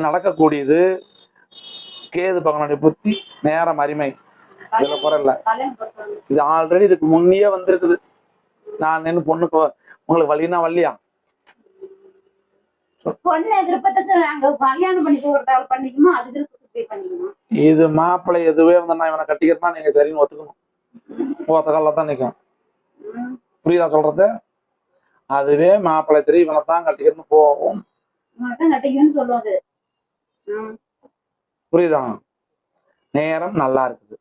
நடக்கக்கூடியது கேது பகவானுடைய புத்தி நேரம் அருமை, இதுல குறை இல்ல. இது ஆல்ரெடி இதுக்கு முன்னே வந்திருக்குது. நான் நின்று பொண்ணுக்கு உங்களுக்கு வழினா வழியா இது மாப்பிள்ளை எதுவே வந்து இவனை கட்டிக்கிறதா நீங்க சரின்னு ஒத்துக்கணும். ஒத்த கால தான் நிற்கும். புரியுதா சொல்றது? அதுவே மாப்பிள்ளை தெரியும் இவனை தான் கட்டிக்கிறன்னு போகும். புரியுதா? நேரம் நல்லா இருக்குது.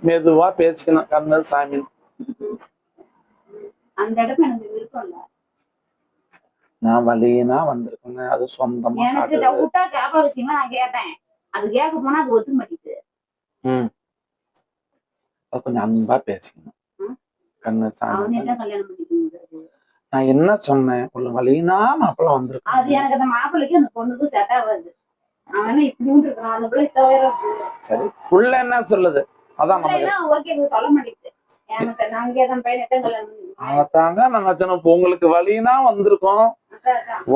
மெதுவா பேசிக்கணும். கண்ணு சாமி அந்த இடத்துல எனக்கு விருப்பம் இல்ல. நான் வலினா வந்திருக்கேன். அது சொந்தமா எனக்கு டவுட்டா கேப்ப விஷயமா நான் கேட்டேன். அது கேட்க போனா அது ஒத்துக்க மாட்டேங்குது. கொஞ்சம் அன்பா பேசிக்கணும். கண்ணு சாமி கல்யாணம் பண்ணிக்கணும். நான் என்ன சொன்னேன்? உள்ள வலினா மாப்பிள்ள வந்திருக்கு. அது எனக்கு அந்த மாப்பிள்ளைக்கு அந்த பொண்ணுக்கும் செட் ஆகாது. அவன் இப்படி இருக்கான். அந்த பிள்ளை தவிர சரி புள்ள என்ன சொல்லுது? அதான் ஓகே சொல்ல மாட்டேங்குது. அதாங்க நாங்க சொன்னோம். உங்களுக்கு வலினா வந்திருக்கோம்.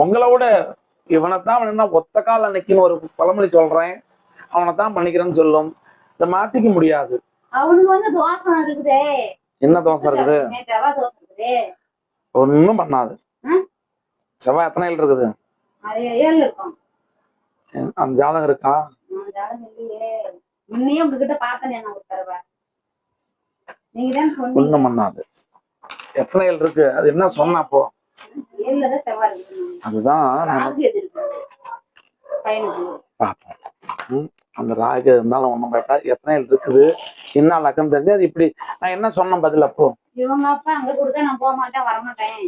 உங்களை விட இவனைத்தான் ஒத்த கால நிக்கணும் ஒரு பழமொழி சொல்றேன். அவனைத்தான் பண்ணிக்கிறேன்னு சொல்லும். இதை மாத்திக்க முடியாது. அவனுக்கு தோசம் இருக்குதே. என்ன தோசை இருக்குது? ஒன்னும் பண்ணாது. செவ்வாய் எத்தனை இருக்குது? அந்த ஜாதகம் இருக்கா? ஒண்ணும் பண்ணாது. எத்தனை இருக்கு? அது என்ன சொன்னா அப்போ? அதுதான் பாப்போம். அந்த ராகு இருந்தாலும் ஒண்ணும் பேட்டா எத்தனை இருக்குது என்ன லக்கம் தெரிஞ்சு அது இப்படி நான் என்ன சொன்னேன் பதில் அப்போ? இவங்க அப்பா அங்க கொடுத்தா நான் போக மாட்டேன் வரமாட்டேன்.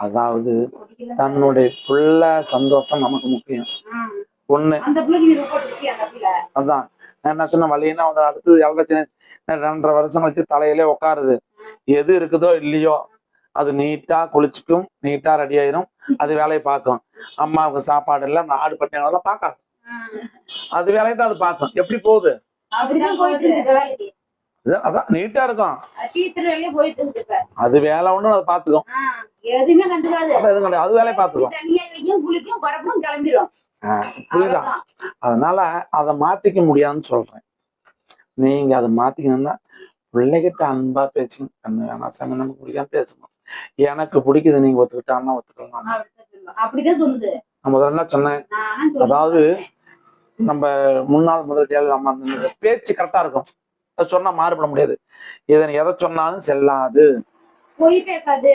அதாவது தன்னுடைய புள்ள சந்தோஷம் நமக்கு முக்கியம். ஒண்ணு அதான் நான் என்ன சொன்ன வழின்னா வந்து அடுத்தது 2.5 வருஷம் கழிச்சு தலையிலே உட்காருது. எது இருக்குதோ இல்லையோ அது நீட்டா குளிச்சுக்கும், நீட்டா ரெடி ஆயிரும். அது வேலையை பார்க்கும். அம்மாவுக்கு சாப்பாடு இல்லை, அந்த ஆடு பட்டியெல்லாம் பார்க்காது. அது வேலையை தான் அது பார்க்கும். எப்படி போகுது? அதான் நீட்டா இருக்கும். அது வேலை ஒண்ணு அது பாத்துக்கும். அது வேலையை பார்த்துக்கும். புரியுதா? அதனால அதை மாத்திக்க முடியாதுன்னு சொல்றேன். நீங்க அதை மாத்திக்கணும்னா பிள்ளைகிட்ட அன்பா பேசுங்க. கண்ணு வேணாம் சாமி நமக்கு பிடிக்காம பேசணும். எனக்கு பிடிக்குது நீங்க ஒத்துக்கிட்டான்னா ஒத்துக்கலாம். அப்படிதான் சொல்லுது. நான் முதல்ல சொன்னேன். அதாவது நம்ம முன்னாள் முதல் ஜெயலலிதா அம்மா பேச்சு கரெக்டா இருக்கும். அது சொன்னா மாறுபட முடியாது. எதை சொன்னாலும் செல்லாது, பொய் பேசாது.